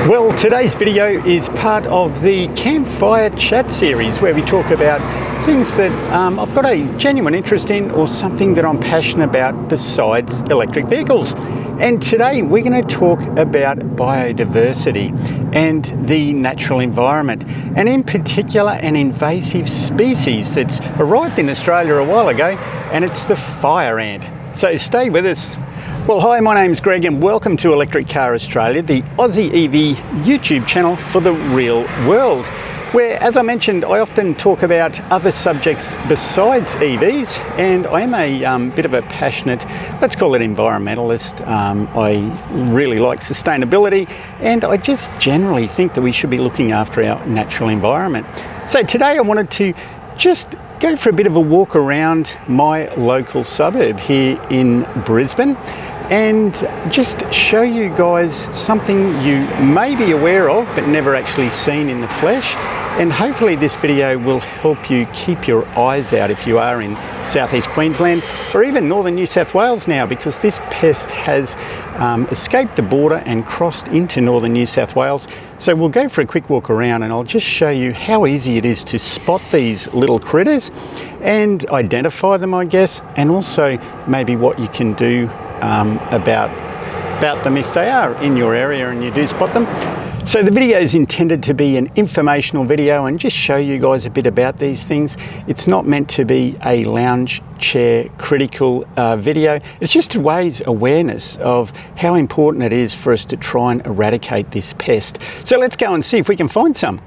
Well, today's video is part of the campfire chat series where we talk about things that I've got a genuine interest in or something that I'm passionate about besides electric vehicles. And today we're going to talk about biodiversity and the natural environment, and in particular an invasive species that's arrived in Australia a while ago, and it's the fire ant. So stay with us. Well, hi, my name's Greg and welcome to Electric Car Australia, the Aussie EV YouTube channel for the real world, where, as I mentioned, I often talk about other subjects besides EVs, and I am a bit of a passionate, let's call it environmentalist. I really like sustainability, and I just generally think that we should be looking after our natural environment. So today I wanted to just go for a bit of a walk around my local suburb here in Brisbane and just show you guys something you may be aware of but never actually seen in the flesh. And hopefully this video will help you keep your eyes out if you are in southeast Queensland or even northern New South Wales now, because this pest has escaped the border and crossed into northern New South Wales. So we'll go for a quick walk around and I'll just show you how easy it is to spot these little critters and identify them, I guess, and also maybe what you can do about them if they are in your area and you do spot them. So the video is intended to be an informational video and just show you guys a bit about these things. It's not meant to be a lounge chair critical video. It's just to raise awareness of how important it is for us to try and eradicate this pest. So let's go and see if we can find some.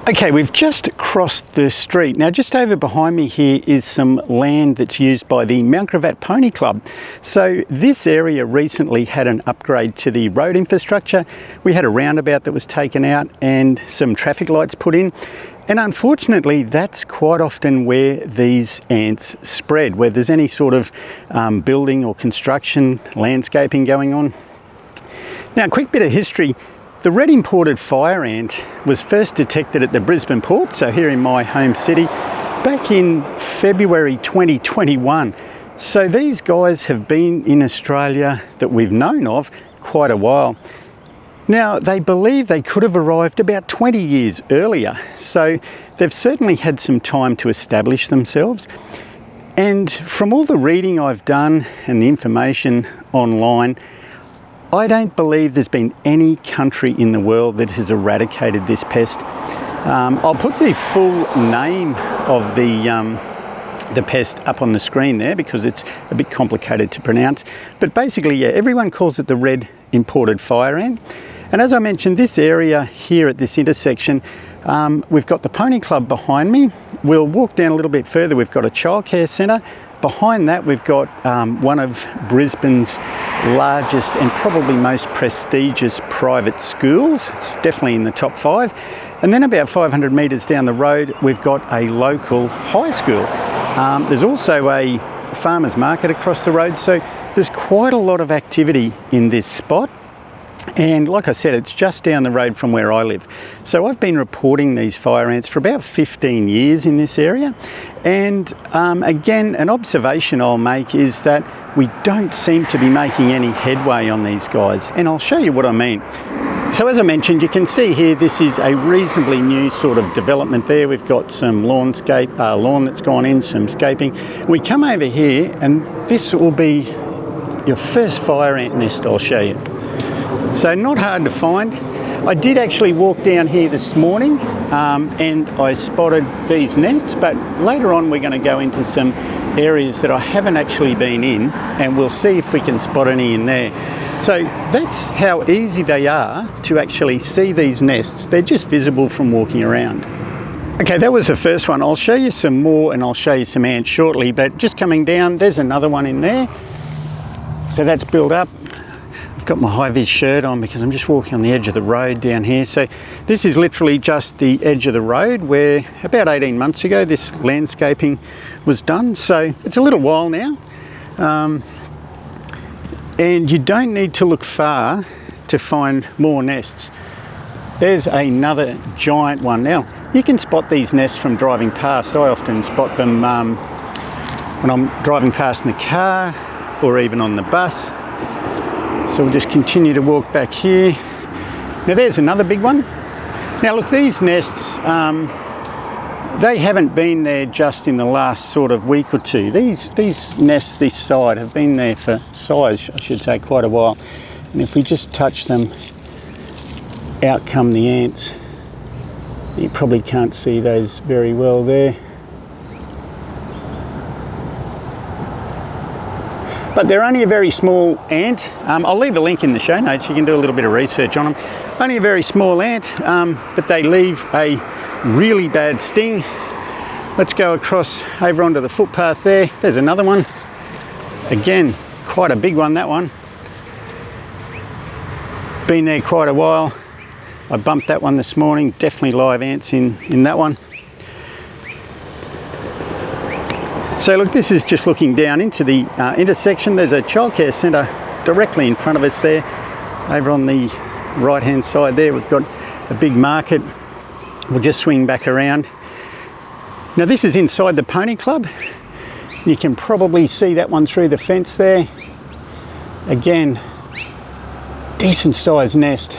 Okay, we've just crossed the street. Now just over behind me here is some land that's used by the Mount Gravatt Pony Club. So this area recently had an upgrade to the road infrastructure. We had a roundabout that was taken out and some traffic lights put in. And unfortunately, that's quite often where these ants spread, where there's any sort of building or construction, landscaping going on. Now, a quick bit of history. The Redimportedfireant was first detected at the Brisbane port, so here in my home city, back in February 2021. So these guys have been in Australia that we've known of quite a while. Now, they believe they could have arrived about 20 years earlier, so they've certainly had some time to establish themselves. And from all the reading I've done and the information online, I don't believe there's been any country in the world that has eradicated this pest. I'll put the full name of the pest up on the screen there because it's a bit complicated to pronounce. But basically, yeah, everyone calls it the Redimportedfireant. And as I mentioned, this area here at this intersection, we've got the Pony Club behind me. We'll walk down a little bit further. We've got a childcare centre. Behind that, we've got one of Brisbane's largest and probably most prestigious private schools. It's definitely in the top 5. And then about 500 metres down the road, we've got a local high school. There's also a farmer's market across the road, so there's quite a lot of activity in this spot. And like I said, it's just down the road from where I live. So I've been reporting these fire ants for about 15 years in this area. And again, an observation I'll make is that we don't seem to be making any headway on these guys. And I'll show you what I mean. So as I mentioned, you can see here, this is a reasonably new sort of development there. We've got some lawn that's gone in, some scaping. We come over here and this will be your first fire ant nest I'll show you. So not hard to find. I did actually walk down here this morning and I spotted these nests, but later on we're going to go into some areas that I haven't actually been in and we'll see if we can spot any in there. So that's how easy they are to actually see these nests. They're just visible from walking around. Okay, that was the first one. I'll show you some more and I'll show you some ants shortly, but just coming down, there's another one in there. So that's built up. I've got my high-vis shirt on because I'm just walking on the edge of the road down here. So this is literally just the edge of the road where about 18 months ago this landscaping was done. So it's a little while now. And you don't need to look far to find more nests. There's another giant one. Now, you can spot these nests from driving past. I often spot them when I'm driving past in the car or even on the bus. So we'll just continue to walk back here. Now there's another big one. Now look, these nests, they haven't been there just in the last sort of week or two. These nests this side have been there for size, I should say, quite a while. And if we just touch them, out come the ants. You probably can't see those very well there. But they're only a very small ant. I'll leave a link in the show notes, you can do a little bit of research on them. Only a very small ant, but they leave a really bad sting. Let's go across over onto the footpath there. There's another one. Again, quite a big one, that one. Been there quite a while. I bumped that one this morning. Definitely live ants in that one. So look, this is just looking down into the intersection. There's a childcare centre directly in front of us there. Over on the right hand side there, we've got a big market. We'll just swing back around. Now this is inside the pony club. You can probably see that one through the fence there. Again, decent sized nest.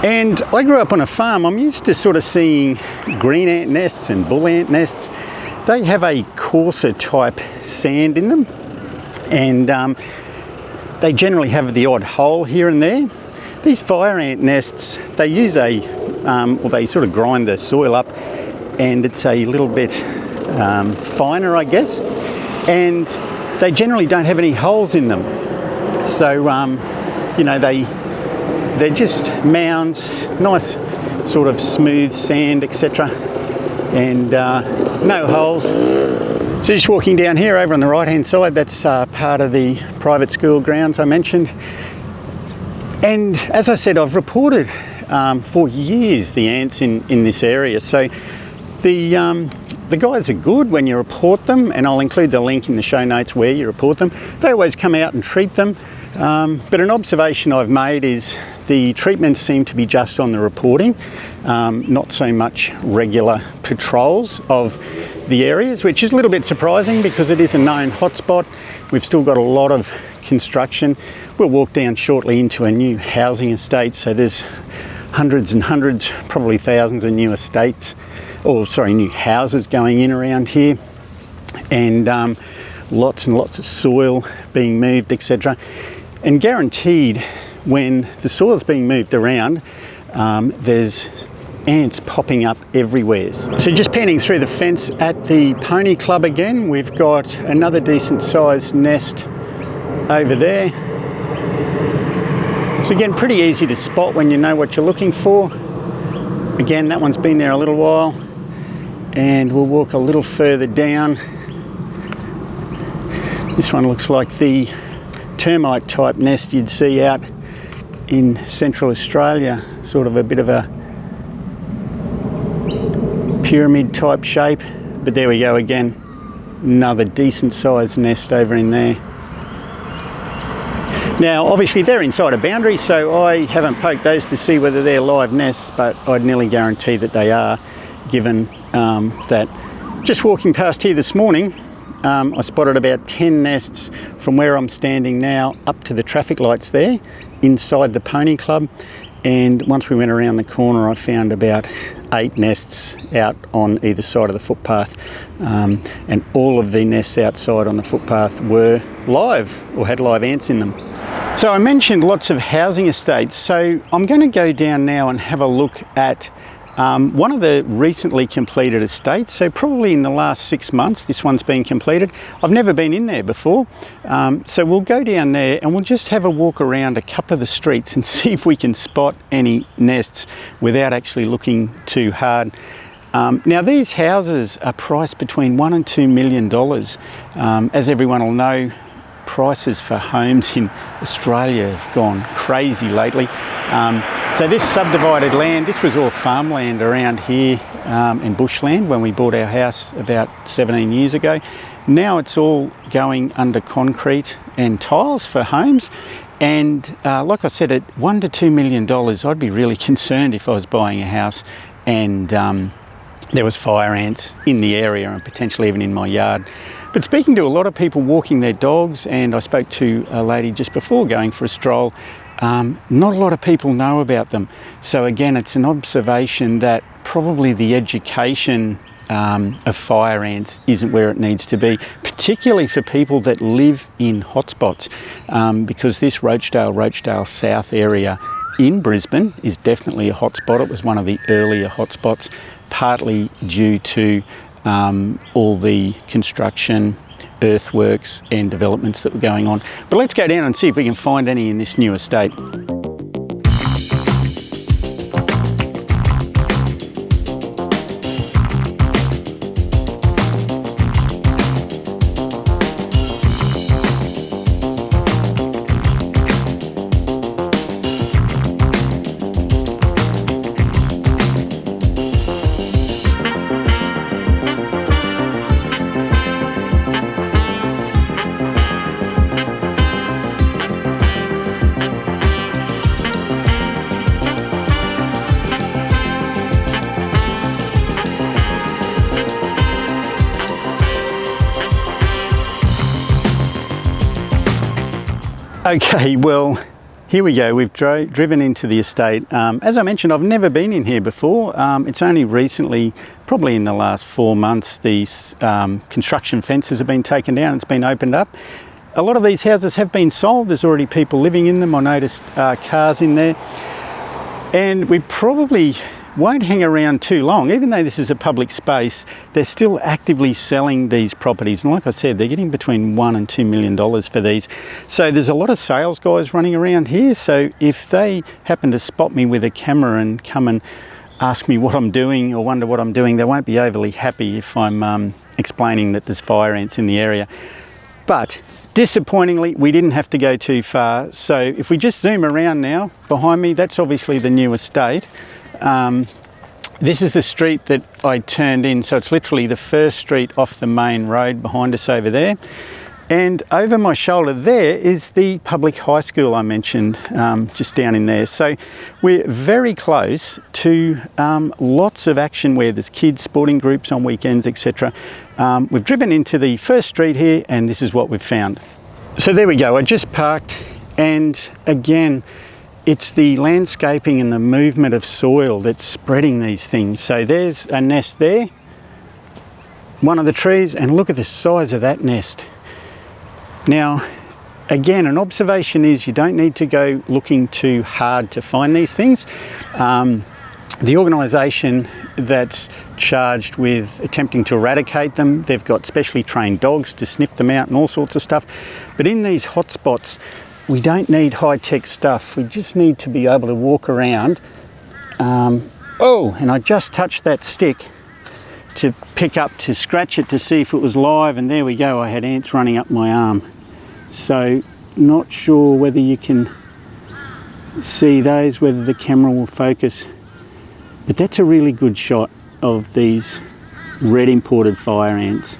And I grew up on a farm. I'm used to sort of seeing green ant nests and bull ant nests. They have a coarser type sand in them, and they generally have the odd hole here and there. These fire ant nests, they use they sort of grind the soil up, and it's a little bit finer, I guess, and they generally don't have any holes in them. So, you know, they're just mounds, nice sort of smooth sand, etc. And no holes. So just walking down here over on the right hand side, that's part of the private school grounds I mentioned. And as I said, I've reported for years the ants in this area. So the guys are good when you report them, and I'll include the link in the show notes where you report them. They always come out and treat them. But an observation I've made is the treatments seem to be just on the reporting, not so much regular patrols of the areas, which is a little bit surprising because it is a known hotspot. We've still got a lot of construction. We'll walk down shortly into a new housing estate, so there's hundreds and hundreds, probably thousands of new estates, new houses going in around here, and lots and lots of soil being moved, etc. And guaranteed, when the soil's being moved around, there's ants popping up everywhere. So just panning through the fence at the pony club again, we've got another decent sized nest over there. So again, pretty easy to spot when you know what you're looking for. Again, that one's been there a little while, and we'll walk a little further down. This one looks like the termite type nest you'd see out in Central Australia, sort of a bit of a pyramid type shape, but there we go again, another decent sized nest over in there. Now obviously they're inside a boundary, so I haven't poked those to see whether they're live nests, but I'd nearly guarantee that they are, given that just walking past here this morning, I spotted about 10 nests from where I'm standing now up to the traffic lights there inside the pony club, and once we went around the corner I found about 8 nests out on either side of the footpath, and all of the nests outside on the footpath were live or had live ants in them. So I mentioned lots of housing estates, so I'm going to go down now and have a look at one of the recently completed estates. So probably in the last 6 months this one's been completed. I've never been in there before, so we'll go down there and we'll just have a walk around a couple of the streets and see if we can spot any nests without actually looking too hard. Now these houses are priced between $1 and $2 million. As everyone will know, prices for homes in Australia have gone crazy lately. So this subdivided land, this was all farmland around here and bushland when we bought our house about 17 years ago. Now it's all going under concrete and tiles for homes. And like I said, at $1 to $2 million, I'd be really concerned if I was buying a house and there was fire ants in the area and potentially even in my yard. But speaking to a lot of people walking their dogs, and I spoke to a lady just before going for a stroll, not a lot of people know about them. So again, it's an observation that probably the education of fire ants isn't where it needs to be, particularly for people that live in hotspots, because this Rochedale South area in Brisbane is definitely a hotspot. It was one of the earlier hotspots, partly due to all the construction, earthworks and developments that were going on. But let's go down and see if we can find any in this new estate. Okay, well, here we go. We've driven into the estate. As I mentioned, I've never been in here before. It's only recently, probably in the last 4 months, these construction fences have been taken down. It's been opened up. A lot of these houses have been sold. There's already people living in them. I noticed cars in there. And we probably won't hang around too long. Even though this is a public space, they're still actively selling these properties. And like I said, they're getting between $1 and $2 million for these. So there's a lot of sales guys running around here. So if they happen to spot me with a camera and come and ask me what I'm doing or wonder what I'm doing, they won't be overly happy if I'm explaining that there's fire ants in the area. But disappointingly, we didn't have to go too far. So if we just zoom around now, behind me, that's obviously the new estate. This is the street that I turned in, so it's literally the first street off the main road behind us over there. And over my shoulder there is the public high school I mentioned, just down in there. So we're very close to lots of action where there's kids, sporting groups on weekends, etc. We've driven into the first street here and this is what we've found. So there we go, I just parked, and again, it's the landscaping and the movement of soil that's spreading these things. So there's a nest there, one of the trees, and look at the size of that nest. Now, again, an observation is you don't need to go looking too hard to find these things. The organisation that's charged with attempting to eradicate them, they've got specially trained dogs to sniff them out and all sorts of stuff. But in these hotspots, we don't need high-tech stuff. We just need to be able to walk around. Oh, and I just touched that stick to pick up, to scratch it to see if it was live, and there we go, I had ants running up my arm. So not sure whether you can see those, whether the camera will focus, but that's a really good shot of these red imported fire ants.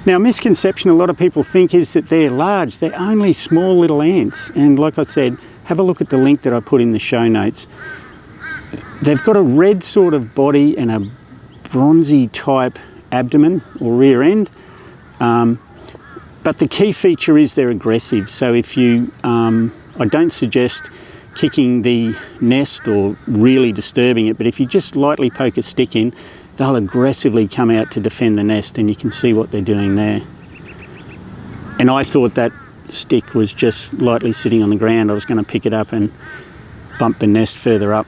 Now, misconception a lot of people think is that they're large. They're only small little ants, and like I said, have a look at the link that I put in the show notes. They've got a red sort of body and a bronzy type abdomen or rear end, but the key feature is they're aggressive. So if you, I don't suggest kicking the nest or really disturbing it, but if you just lightly poke a stick in, they'll aggressively come out to defend the nest, and you can see what they're doing there. And I thought that stick was just lightly sitting on the ground. I was going to pick it up and bump the nest further up.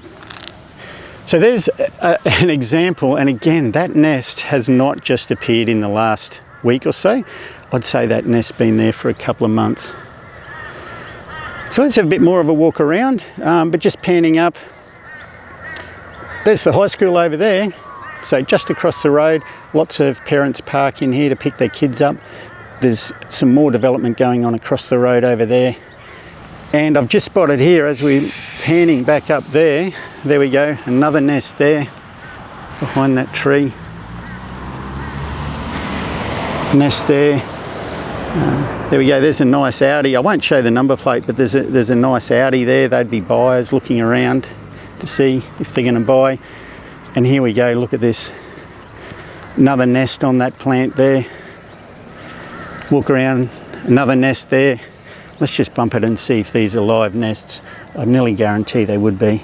So there's an example, and again, that nest has not just appeared in the last week or so. I'd say that nest's been there for a couple of months. So let's have a bit more of a walk around, but just panning up. There's the high school over there. So just across the road, lots of parents park in here to pick their kids up. There's some more development going on across the road over there. And I've just spotted here, as we're panning back up there we go, another nest there behind that tree. Nest there. There we go, there's a nice Audi. I won't show the number plate, but there's a nice Audi there. They'd be buyers looking around to see if they're going to buy. And here we go, look at this. Another nest on that plant there. Walk around, another nest there. Let's just bump it and see if these are live nests. I'd nearly guarantee they would be.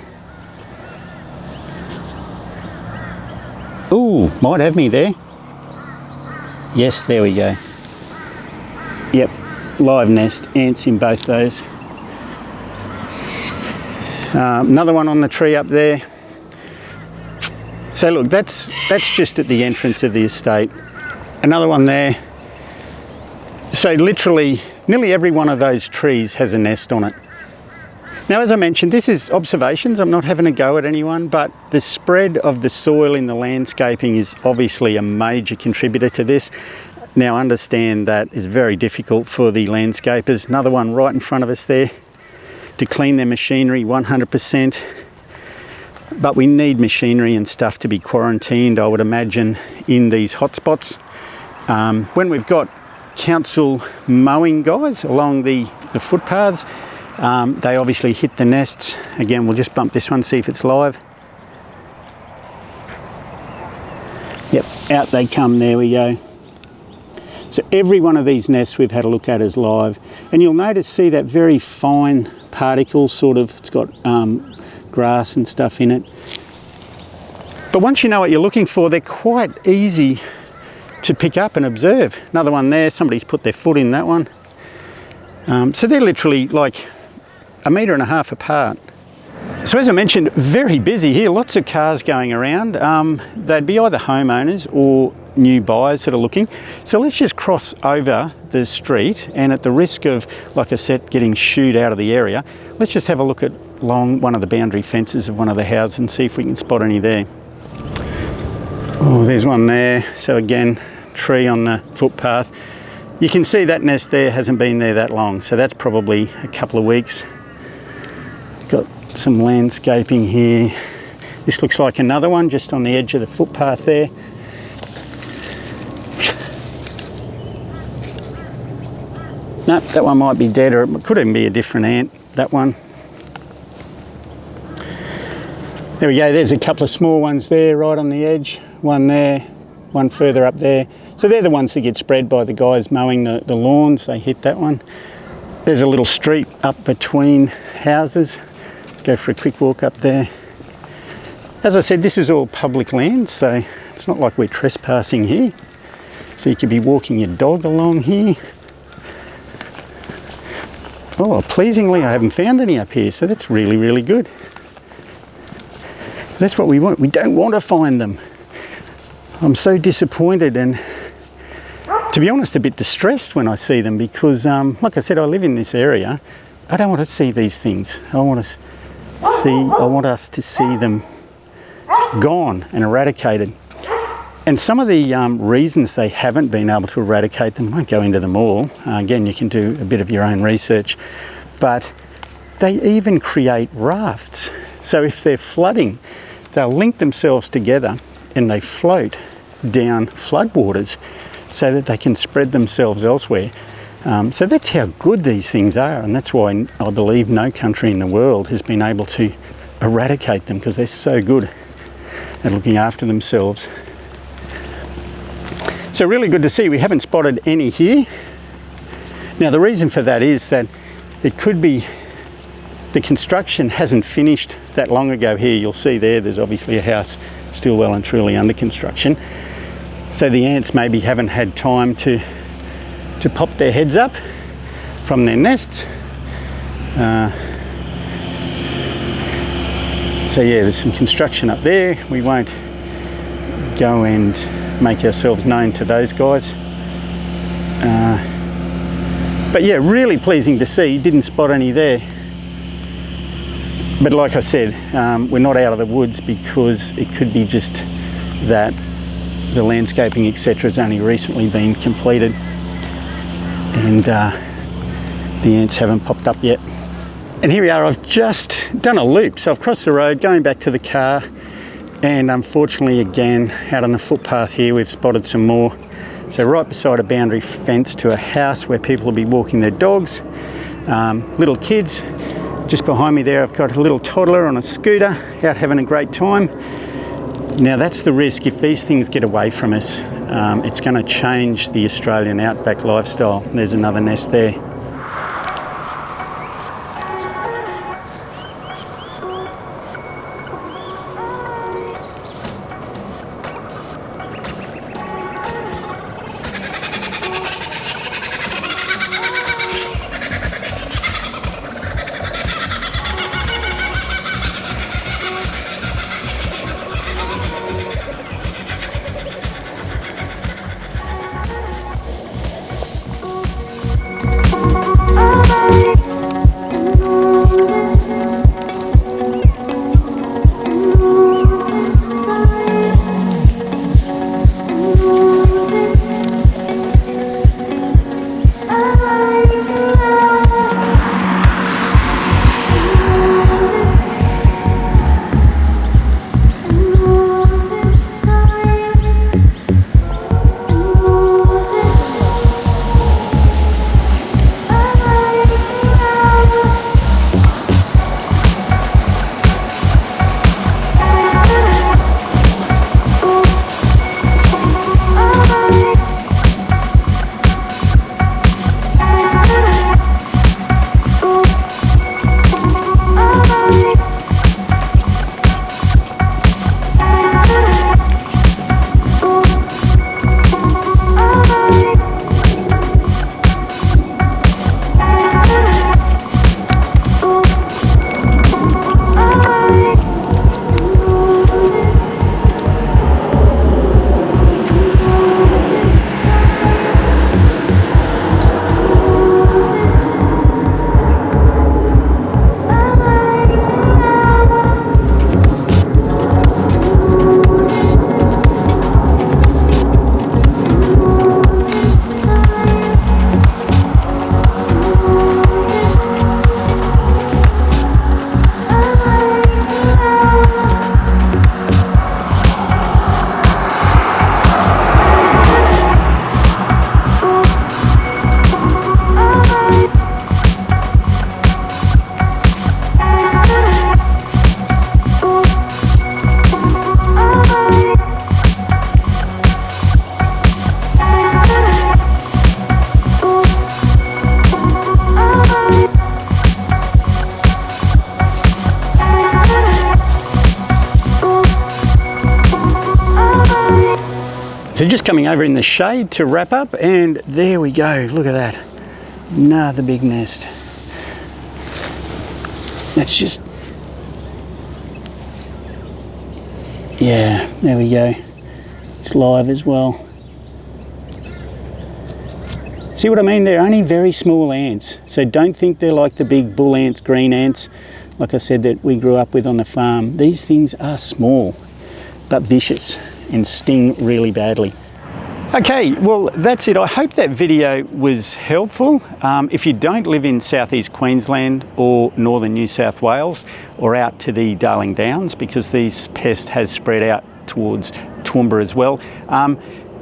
Ooh, might have me there. Yes, there we go. Yep, live nest, ants in both those. Another one on the tree up there. So look, that's just at the entrance of the estate. Another one there. So literally, nearly every one of those trees has a nest on it. Now, as I mentioned, this is observations. I'm not having a go at anyone, but the spread of the soil in the landscaping is obviously a major contributor to this. Now, understand that is very difficult for the landscapers. Another one right in front of us there, to clean their machinery 100%. But we need machinery and stuff to be quarantined, I would imagine, in these hotspots. When we've got council mowing guys along the footpaths, they obviously hit the nests. Again, we'll just bump this one, see if it's live. Yep, out they come, there we go. So every one of these nests we've had a look at is live. And you'll notice, see that very fine particle sort of, it's got grass and stuff in it. But once you know what you're looking for, they're quite easy to pick up and observe. Another one there, somebody's put their foot in that one. So they're literally like 1.5 meters apart. So as I mentioned, very busy here, lots of cars going around. They'd be either homeowners or new buyers that are looking. So let's just cross over the street, and at the risk of, like I said, getting shooed out of the area, let's just have a look at along one of the boundary fences of one of the houses and see if we can spot any there. Oh, there's one there. So again, tree on the footpath. You can see that nest there hasn't been there that long, so that's probably a couple of weeks. Got some landscaping here. This looks like another one just on the edge of the footpath there. No, that one might be dead, or it could even be a different ant, that one. There we go, there's a couple of small ones there right on the edge. One there, one further up there. So they're the ones that get spread by the guys mowing the lawns. They hit that one. There's a little street up between houses. Let's go for a quick walk up there. As I said, this is all public land, so it's not like we're trespassing here. So you could be walking your dog along here. Oh, pleasingly, I haven't found any up here, so that's really, really good. That's what we want. We don't want to find them. I'm so disappointed and, to be honest, a bit distressed when I see them because, like I said, I live in this area. I don't want to see these things. I want us to see them gone and eradicated. And some of the reasons they haven't been able to eradicate them, I won't go into them all. Again, you can do a bit of your own research. But they even create rafts. So if they're flooding, they'll link themselves together and they float down floodwaters so that they can spread themselves elsewhere. So that's how good these things are, and that's why I believe no country in the world has been able to eradicate them, because they're so good at looking after themselves. So really good to see. We haven't spotted any here. Now the reason for that is that it could be the construction hasn't finished that long ago here. You'll see there's obviously a house still well and truly under construction. So the ants maybe haven't had time to pop their heads up from their nests. So yeah, there's some construction up there. We won't go and make ourselves known to those guys. But yeah, really pleasing to see. Didn't spot any there. But like I said, we're not out of the woods because it could be just that the landscaping, etc., has only recently been completed and the ants haven't popped up yet. And here we are, I've just done a loop. So I've crossed the road, going back to the car, and unfortunately again, out on the footpath here, we've spotted some more. So right beside a boundary fence to a house where people will be walking their dogs, little kids. Just behind me there, I've got a little toddler on a scooter out having a great time. Now that's the risk. If these things get away from us, it's going to change the Australian outback lifestyle. There's another nest there. So just coming over in the shade to wrap up, and there we go, look at that. Another big nest. That's just, yeah, there we go. It's live as well. See what I mean? They're only very small ants, so don't think they're like the big bull ants, green ants, like I said, that we grew up with on the farm. These things are small, but vicious and sting really badly. Okay, well that's it. I hope that video was helpful. If you don't live in southeast Queensland or northern New South Wales or out to the Darling Downs, because this pest has spread out towards Toowoomba as well,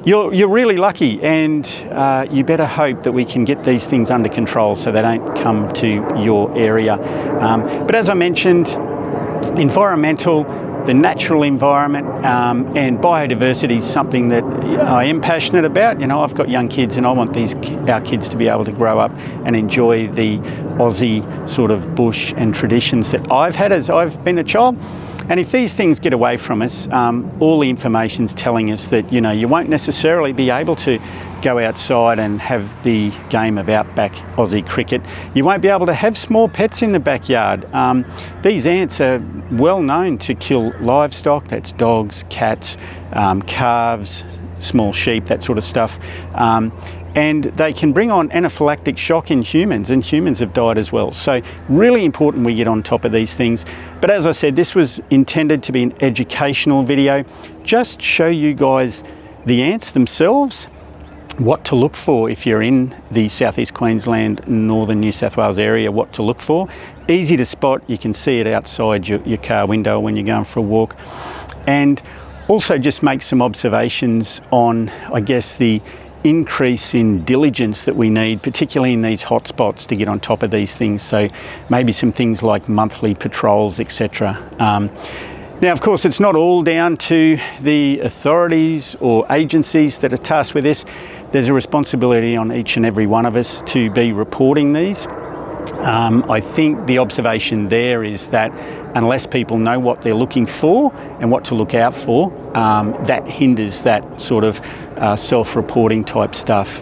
you're really lucky, and you better hope that we can get these things under control so they don't come to your area. But as I mentioned, environmental, the natural environment and biodiversity is something that I am passionate about. You know, I've got young kids and I want our kids to be able to grow up and enjoy the Aussie sort of bush and traditions that I've had as I've been a child. And if these things get away from us, all the information's telling us that, you know, you won't necessarily be able to go outside and have the game of outback Aussie cricket. You won't be able to have small pets in the backyard. These ants are well known to kill livestock, that's dogs, cats, calves, small sheep, that sort of stuff. And they can bring on anaphylactic shock in humans, and humans have died as well. So really important we get on top of these things. But as I said, this was intended to be an educational video, just show you guys the ants themselves, what to look for if you're in the southeast Queensland, northern New South Wales area, what to look for. Easy to spot, you can see it outside your car window when you're going for a walk. And also just make some observations on, I guess, the increase in diligence that we need, particularly in these hot spots, to get on top of these things. So maybe some things like monthly patrols, etc. Now, of course, it's not all down to the authorities or agencies that are tasked with this. There's a responsibility on each and every one of us to be reporting these. I think the observation there is that unless people know what they're looking for and what to look out for, that hinders that sort of self-reporting type stuff.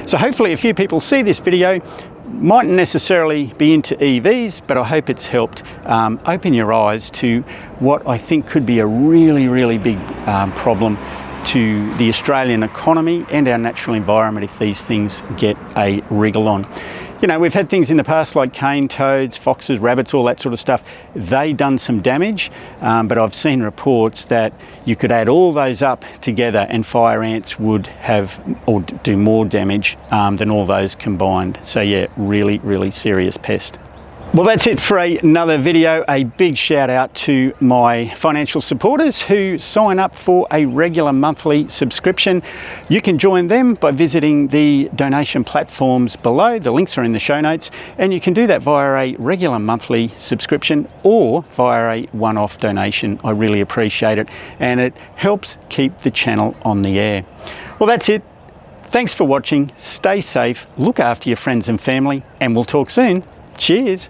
So hopefully a few people see this video, mightn't necessarily be into EVs, but I hope it's helped open your eyes to what I think could be a really, really big problem to the Australian economy and our natural environment if these things get a wriggle on. You know, we've had things in the past like cane toads, foxes, rabbits, all that sort of stuff. They done some damage, but I've seen reports that you could add all those up together and fire ants would have or do more damage than all those combined. So yeah, really, really serious pest. Well, that's it for another video. A big shout out to my financial supporters who sign up for a regular monthly subscription. You can join them by visiting the donation platforms below. The links are in the show notes, and you can do that via a regular monthly subscription or via a one-off donation. I really appreciate it, and it helps keep the channel on the air. Well, that's it. Thanks for watching. Stay safe, look after your friends and family, and we'll talk soon. Cheers.